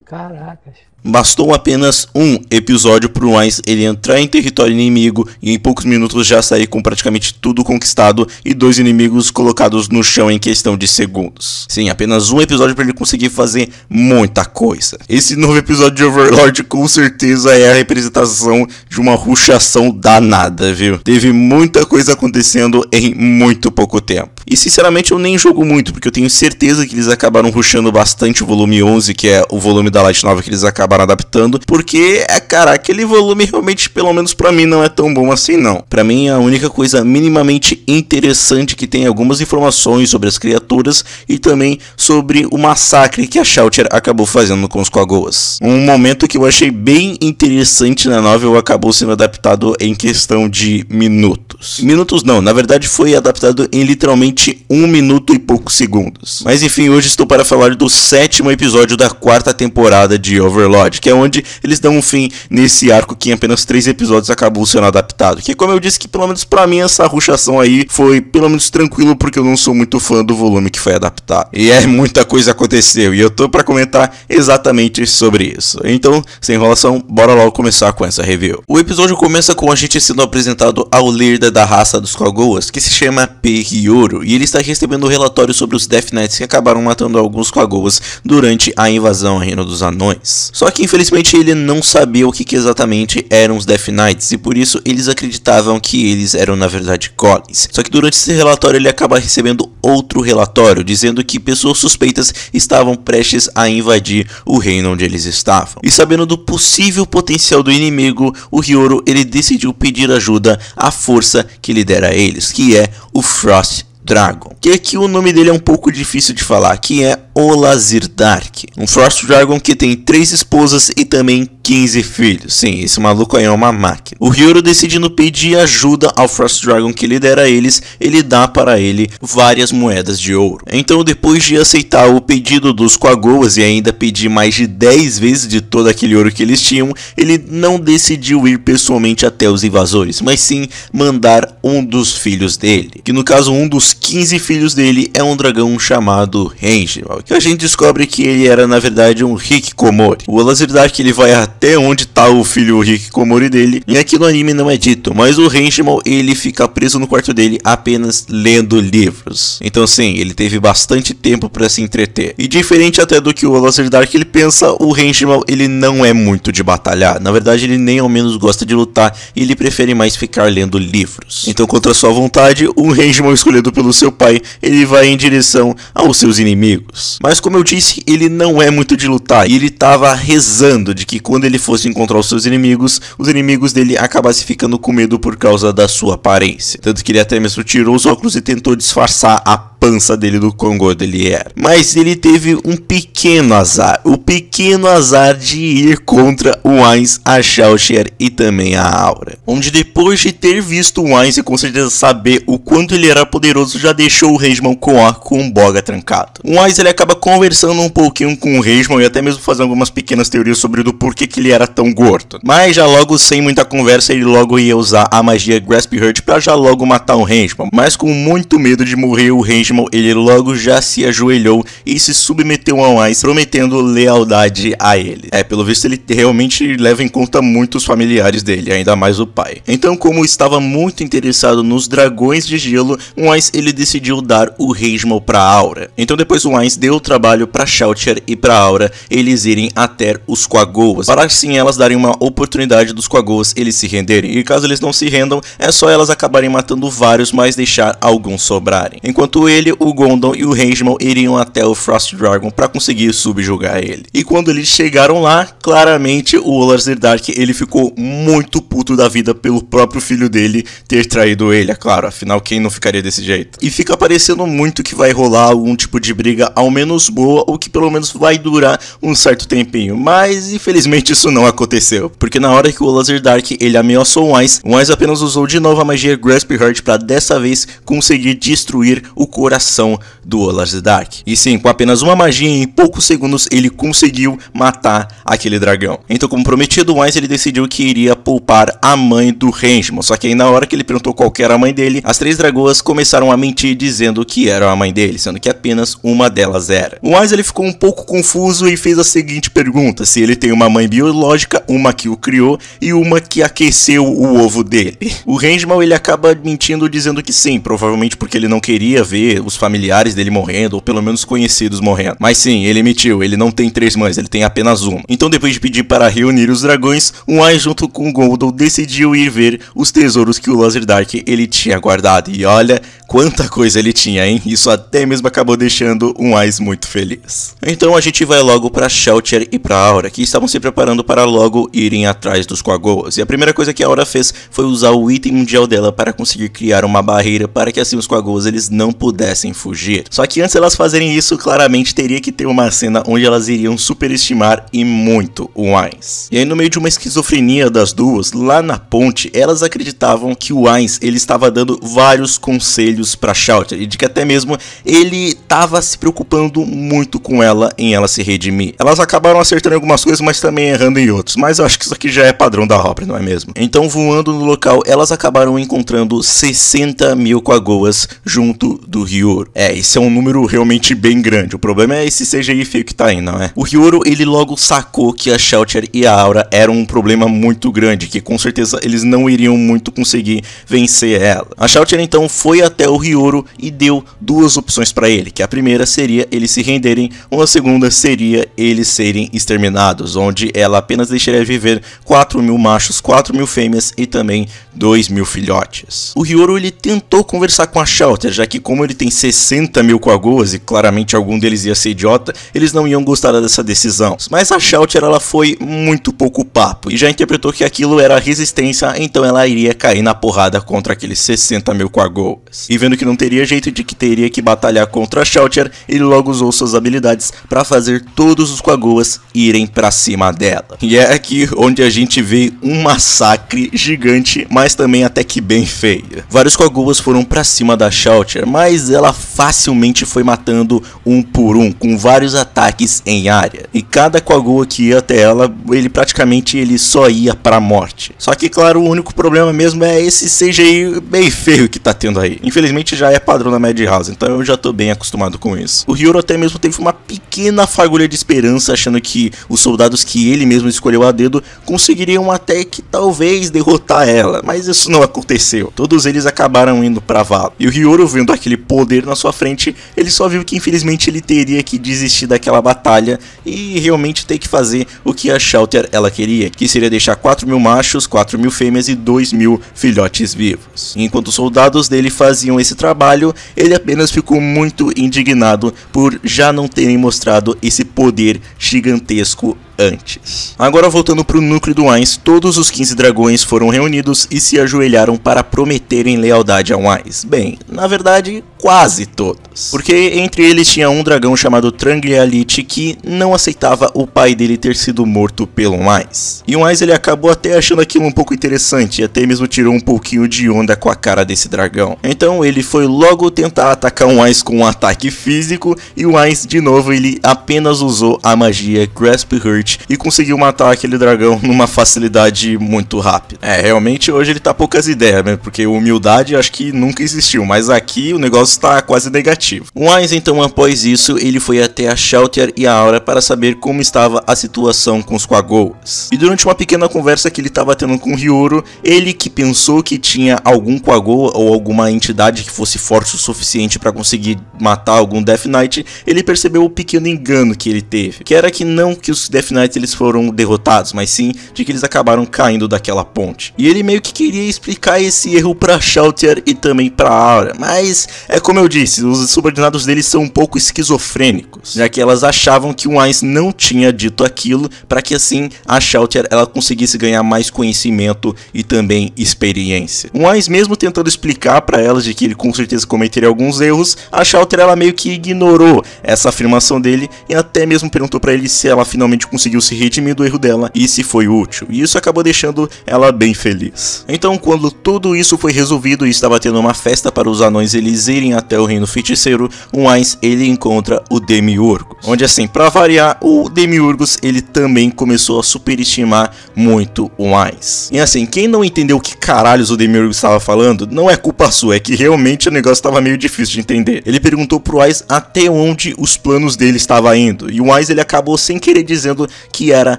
Caracas. Bastou apenas um episódio pro Wise ele entrar em território inimigo e em poucos minutos já sair com praticamente tudo conquistado e 2 inimigos colocados no chão em questão de segundos. Sim, apenas um episódio para ele conseguir fazer muita coisa. Esse novo episódio de Overlord com certeza é a representação de uma rushação danada, viu? Teve muita coisa acontecendo em muito pouco tempo. E sinceramente eu nem jogo muito, porque eu tenho certeza que eles acabaram rushando bastante o volume 11, que é o volume da Light Novel que eles acabaram adaptando, porque, cara, aquele volume realmente, pelo menos pra mim, não é tão bom assim, não. Pra mim, a única coisa minimamente interessante que tem algumas informações sobre as criaturas e também sobre o massacre que a Shoutcher acabou fazendo com os Quagoas. Um momento que eu achei bem interessante na novel acabou sendo adaptado em questão de minutos. Minutos não, na verdade foi adaptado em literalmente 1 minuto e poucos segundos. Mas enfim, hoje estou para falar do 7º episódio da 4ª temporada de Overlord, que é onde eles dão um fim nesse arco que em apenas 3 episódios acabou sendo adaptado. Que como eu disse, que pelo menos pra mim essa rushação aí foi pelo menos tranquilo, porque eu não sou muito fã do volume que foi adaptado. E muita coisa aconteceu e eu tô pra comentar exatamente sobre isso. Então, sem enrolação, bora logo começar com essa review. O episódio começa com a gente sendo apresentado ao líder da raça dos Quagoas, que se chama P-Hiyoro, e ele está recebendo um relatório sobre os Death Knights que acabaram matando alguns Quagoas durante a invasão ao Reino dos Anões. Só que infelizmente ele não sabia o que exatamente eram os Death Knights, e por isso eles acreditavam que eles eram na verdade golems. Só que durante esse relatório ele acaba recebendo outro relatório, dizendo que pessoas suspeitas estavam prestes a invadir o reino onde eles estavam. E sabendo do possível potencial do inimigo, o Hiyoro ele decidiu pedir ajuda à força que lidera eles, que é o Frost Dragon, que aqui o nome dele é um pouco difícil de falar, que é Olazirdark, um Frost Dragon que tem 3 esposas e também 15 filhos. Sim, esse maluco aí é uma máquina. O Hiyoro, decidindo pedir ajuda ao Frost Dragon que lidera eles, ele dá para ele várias moedas de ouro. Então, depois de aceitar o pedido dos Quagoas e ainda pedir mais de 10 vezes de todo aquele ouro que eles tinham, ele não decidiu ir pessoalmente até os invasores, mas sim mandar um dos filhos dele, que no caso um dos 15 filhos dele é um dragão chamado Rangimal, que a gente descobre que ele era na verdade um Hikikomori. O Olazirdark ele vai até onde está o filho Hikikomori dele, e aqui no anime não é dito, mas o Rangimal ele fica preso no quarto dele apenas lendo livros. Então sim, ele teve bastante tempo para se entreter. E diferente até do que o Olazirdark ele pensa, o Rangimal ele não é muito de batalhar. Na verdade ele nem ao menos gosta de lutar, e ele prefere mais ficar lendo livros. Então, contra sua vontade, o Rangimal escolhido pelo seu pai, ele vai em direção aos seus inimigos. Mas como eu disse, ele não é muito de lutar, e ele estava rezando de que quando ele fosse encontrar os seus inimigos, os inimigos dele acabassem ficando com medo por causa da sua aparência. Tanto que ele até mesmo tirou os óculos e tentou disfarçar a pança dele do quão gordo ele era. Mas ele teve um pequeno azar, o pequeno azar de ir contra o Ainz, a Shoutcher e também a Aura, onde depois de ter visto o Ainz e com certeza saber o quanto ele era poderoso, já deixou o Rangimal com um boga trancado. O Ainz ele acaba conversando um pouquinho com o Rangimal e até mesmo fazendo algumas pequenas teorias sobre do porquê que ele era tão gordo. Mas já logo sem muita conversa ele logo ia usar a magia Grasp Hurt para já logo matar o Rangimal, mas com muito medo de morrer o Rangimal ele logo já se ajoelhou e se submeteu ao Ainz, prometendo lealdade a ele. Pelo visto ele realmente leva em conta muitos familiares dele, ainda mais o pai. Então, como estava muito interessado nos dragões de gelo, o Ainz ele decidiu dar o Rangimal para Aura. Então depois o Ainz deu o trabalho para Shoutcher e para Aura eles irem até os Quagoas, para assim elas darem uma oportunidade dos Quagoas eles se renderem. E caso eles não se rendam, é só elas acabarem matando vários, mas deixar alguns sobrarem. Enquanto ele, o Gondon e o Rangimal iriam até o Frost Dragon para conseguir subjugar ele. E quando eles chegaram lá, claramente o Olazirdark ele ficou muito puto da vida pelo próprio filho dele ter traído ele, é claro, afinal quem não ficaria desse jeito? E fica parecendo muito que vai rolar algum tipo de briga ao menos boa, ou que pelo menos vai durar um certo tempinho, mas infelizmente isso não aconteceu, porque na hora que o Olazirdark ele ameaçou o Ainz apenas usou de novo a magia Grasp Heart para dessa vez conseguir destruir o coração coração do Olaz Dark. E sim, com apenas uma magia em poucos segundos ele conseguiu matar aquele dragão. Então, como prometido, o Ainz ele decidiu que iria poupar a mãe do Hengimon. Só que aí na hora que ele perguntou qual que era a mãe dele, as 3 dragoas começaram a mentir dizendo que era a mãe dele, sendo que apenas uma delas era. O Ainz ele ficou um pouco confuso e fez a seguinte pergunta: se ele tem uma mãe biológica, uma que o criou e uma que aqueceu o ovo dele. O Hengimon ele acaba mentindo dizendo que sim, provavelmente porque ele não queria ver os familiares dele morrendo, ou pelo menos conhecidos morrendo. Mas sim, ele mentiu, ele não tem 3 mães, ele tem apenas uma. Então, depois de pedir para reunir os dragões, o Ainz junto com o Goldo decidiu ir ver os tesouros que o Olaz Dark ele tinha guardado. E olha quanta coisa ele tinha, hein? Isso até mesmo acabou deixando o Ainz muito feliz. Então a gente vai logo para Shalltear e para Aura, que estavam se preparando para logo irem atrás dos Quagoas. E a primeira coisa que a Aura fez foi usar o item mundial dela para conseguir criar uma barreira para que assim os Quagoas eles não pudessem fugir. Só que antes elas fazerem isso, claramente teria que ter uma cena onde elas iriam superestimar e muito o Ainz. E aí, no meio de uma esquizofrenia das duas, lá na ponte, elas acreditavam que o Ainz ele estava dando vários conselhos para Shalltear e de que até mesmo ele estava se preocupando muito com ela em ela se redimir. Elas acabaram acertando em algumas coisas, mas também errando em outras. Mas eu acho que isso aqui já é padrão da Hopper, não é mesmo? Então, voando no local, elas acabaram encontrando 60.000 Quagoas junto do Hyouro. Esse é um número realmente bem grande. O problema é esse CGI feio que tá aí, não é? O Hyouro, ele logo sacou que a Shalltear e a Aura eram um problema muito grande, que com certeza eles não iriam muito conseguir vencer ela. A Shalltear então foi até o Hyouro e deu 2 opções para ele, que a primeira seria eles se renderem, ou a segunda seria eles serem exterminados, onde ela apenas deixaria viver 4.000 machos, 4.000 fêmeas e também 2.000 filhotes. O Hyouro ele tentou conversar com a Shalltear, já que como ele tem 60.000 Quagoas e claramente algum deles ia ser idiota, eles não iam gostar dessa decisão. Mas a Shalltear ela foi muito pouco papo e já interpretou que aquilo era resistência, então ela iria cair na porrada contra aqueles 60.000 Quagoas. E vendo que não teria jeito, de que teria que batalhar contra a Shalltear, ele logo usou suas habilidades para fazer todos os Quagoas irem para cima dela. E é aqui onde a gente vê um massacre gigante, mas também até que bem feio. Vários Quagoas foram para cima da Shalltear, mas ela facilmente foi matando um por um, com vários ataques em área. E cada Quagoa que ia até ela, ele praticamente só ia pra morte. Só que claro, o único problema mesmo é esse CGI bem feio que tá tendo aí. Infelizmente já é padrão da Madhouse, então eu já tô bem acostumado com isso. O Hyouro até mesmo teve uma pequena fagulha de esperança, achando que os soldados que ele mesmo escolheu a dedo conseguiriam até que talvez derrotar ela, mas isso não aconteceu. Todos eles acabaram indo pra vala. E o Hyouro, vendo aquele poder na sua frente, ele só viu que infelizmente ele teria que desistir daquela batalha e realmente ter que fazer o que a Shalltear ela queria, que seria deixar 4.000 machos, 4.000 fêmeas e 2.000 filhotes vivos. E enquanto os soldados dele faziam esse trabalho, ele apenas ficou muito indignado por já não terem mostrado esse poder gigantesco antes. Agora, voltando para o núcleo do Ainz, todos os 15 dragões foram reunidos e se ajoelharam para prometerem lealdade ao Ainz. Bem, na verdade, quase todos. Porque entre eles tinha um dragão chamado Tranglialit que não aceitava o pai dele ter sido morto pelo Ainz. E o Ainz ele acabou até achando aquilo um pouco interessante e até mesmo tirou um pouquinho de onda com a cara desse dragão. Então ele foi logo tentar atacar o Ainz com um ataque físico e o Ainz de novo ele apenas usou a magia Grasp Hurt e conseguiu matar aquele dragão numa facilidade muito rápida. Realmente hoje ele tá poucas ideias, né? Porque humildade acho que nunca existiu, mas aqui o negócio tá quase negativo. O Ainz então, após isso, ele foi até a Shalltear e a Aura para saber como estava a situação com os Quagoas. E durante uma pequena conversa que ele estava tendo com o Hyouro, ele que pensou que tinha algum Quagoa ou alguma entidade que fosse forte o suficiente para conseguir matar algum Death Knight, ele percebeu o pequeno engano que ele teve, que era que não que os Death Knights eles foram derrotados, mas sim de que eles acabaram caindo daquela ponte. E ele meio que queria explicar esse erro pra Shalltear e também pra Aura, mas é como eu disse, os subordinados deles são um pouco esquizofrênicos, já que elas achavam que o Ainz não tinha dito aquilo para que assim a Shalltear ela conseguisse ganhar mais conhecimento e também experiência. O Ainz mesmo tentando explicar para elas de que ele com certeza cometeria alguns erros, a Shalltear ela meio que ignorou essa afirmação dele e até mesmo perguntou para ele se ela finalmente conseguiu se redimir do erro dela e se foi útil, e isso acabou deixando ela bem feliz. Então, quando tudo isso foi resolvido e estava tendo uma festa para os anões eles irem até o reino feiticeiro, Justiceiro, o Ainz ele encontra o Demiurgos, onde assim, pra variar, o Demiurgos ele também começou a superestimar muito o Ainz. E assim, quem não entendeu o que caralhos o Demiurgos estava falando, não é culpa sua, é que realmente o negócio estava meio difícil de entender. Ele perguntou pro Ainz até onde os planos dele estavam indo, e o Ainz ele acabou sem querer dizendo que era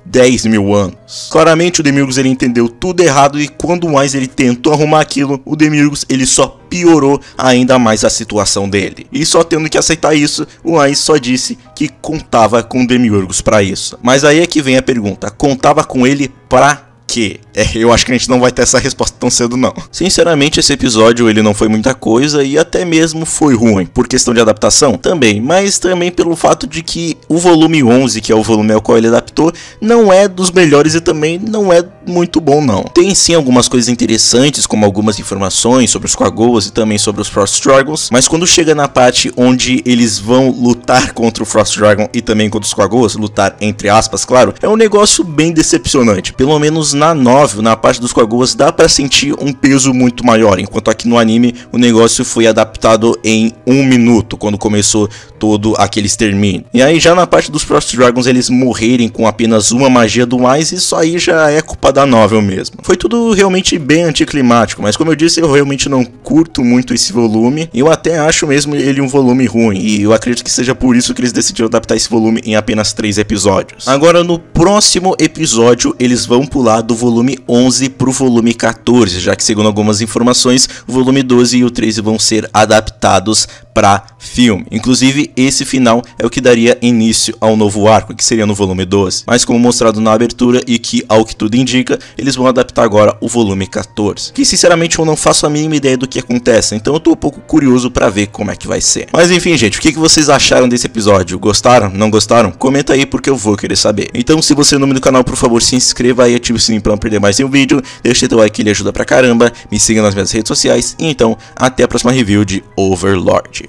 10 mil anos. Claramente o Demiurgos ele entendeu tudo errado, e quando o Ainz ele tentou arrumar aquilo, o Demiurgos ele só piorou ainda mais a situação dele. E só tendo que aceitar isso, o Ainz só disse que contava com o Demiurgos para isso. Mas aí é que vem a pergunta, contava com ele pra quê? Eu acho que a gente não vai ter essa resposta tão cedo não. Sinceramente, esse episódio ele não foi muita coisa e até mesmo foi ruim, por questão de adaptação também, mas também pelo fato de que o volume 11, que é o volume ao qual ele adaptou, não é dos melhores e também não é muito bom não. Tem sim algumas coisas interessantes, como algumas informações sobre os Quagoas e também sobre os Frost Dragons, mas quando chega na parte onde eles vão lutar contra o Frost Dragon e também contra os Quagoas, lutar entre aspas, claro, é um negócio bem decepcionante. Pelo menos na novel, na parte dos Quagoas, dá pra sentir um peso muito maior, enquanto aqui no anime o negócio foi adaptado em 1 minuto, quando começou todo aquele extermínio. E aí já na parte dos Frost Dragons eles morrerem com apenas uma magia do Ainz, isso aí já é culpa da novel mesmo. Foi tudo realmente bem anticlimático, mas como eu disse, eu realmente não curto muito esse volume, eu até acho mesmo ele um volume ruim, e eu acredito que seja por isso que eles decidiram adaptar esse volume em apenas 3 episódios. Agora no próximo episódio eles vão pular do volume 11 pro volume 14, já que segundo algumas informações, o volume 12 e o 13 vão ser adaptados para filme. Inclusive, esse final é o que daria início ao novo arco, que seria no volume 12. Mas como mostrado na abertura e que, ao que tudo indica, eles vão adaptar agora o volume 14. Que, sinceramente, eu não faço a mínima ideia do que acontece, então eu tô um pouco curioso para ver como é que vai ser. Mas enfim, gente, o que vocês acharam desse episódio? Gostaram? Não gostaram? Comenta aí porque eu vou querer saber. Então, se você é novo no canal, por favor, se inscreva aí, ative o sininho para não perder mais nenhum vídeo, deixa teu like que ele ajuda pra caramba, me siga nas minhas redes sociais, e então, até a próxima review de Overlord.